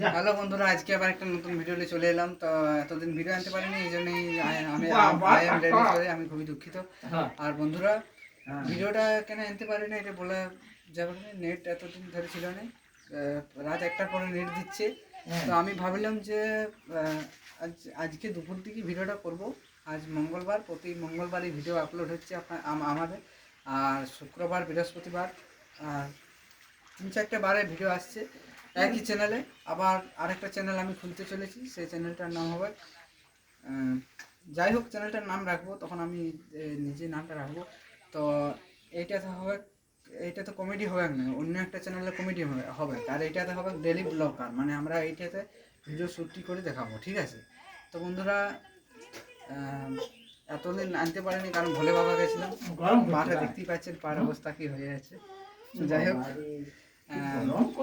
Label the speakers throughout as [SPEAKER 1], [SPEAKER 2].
[SPEAKER 1] Hello বন্ধুরা, আজকে আবার একটা নতুন ভিডিও নিয়ে চলে এলাম। তো এতদিন ভিডিও আনতে পারিনি, এই জন্যই আমি খুবই দুঃখিত। আর বন্ধুরা, ভিডিওটা কেন আনতে পারিনি এটা বলা যাবে না। নেট এতদিন ধরে ছিল না, রাত 1টার পরে নেট দিচ্ছে। তো আমি ভাবলাম যে আজকে দুপুর দিকে ভিডিওটা করব। আজ মঙ্গলবার, প্রতি মঙ্গলবারই ভিডিও আপলোড হচ্ছে আমাদের। আর শুক্রবার, বৃহস্পতিবার, আর 3-4টে বারে ভিডিও আসছে একই চ্যানেলে। আবার আরেকটা চ্যানেল আমি খুলতে চলেছি, সেই চ্যানেলটার নাম হবে যাই হোক, চ্যানেলটার নাম রাখবো, তখন আমি নিজে নামটা রাখবো। তো এইটাতে হবে, এইটাতে কমেডি হবে না, অন্য একটা চ্যানেলে কমেডি হবে। আর এইটাতে হবে ডেলি ব্লগার, মানে আমরা এইটাতে ভিডিও শ্যুটটি করে দেখাবো, ঠিক আছে? তো বন্ধুরা, এতদিন আনতে পারিনি কারণ ভোলে বাবা গেছিলাম। পাটা দেখতেই পাচ্ছেন, পার অবস্থা কি হয়ে আছে। তো যাই হোক,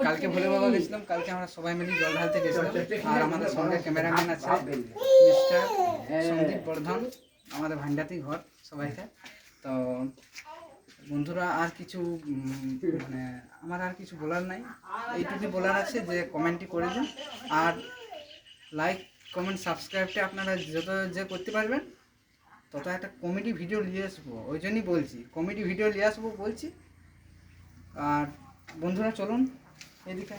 [SPEAKER 1] কালকে ভোলে বাবা গেছিলাম, কালকে আমরা সবাই মিলে জল ঢালতে গেছিলাম। আর আমাদের সঙ্গে ক্যামেরাম্যান আছে মিস্টার সন্দীপ বর্ধন, আমাদের ভান্ডাতেই ঘর সবাইকে। তো বন্ধুরা, আর কিছু মানে আমার আর কিছু বলার নাই, এইটুকুই বলার আছে যে কমেন্টই করে দিন। আর লাইক, কমেন্ট, সাবস্ক্রাইবটা আপনারা যত যে করতে পারবেন, তত একটা কমেডি ভিডিও নিয়ে আসবো। ওই জন্যই বলছি, কমেডি ভিডিও নিয়ে আসবো বলছি। আর বন্ধুরা চলুন এদিকে।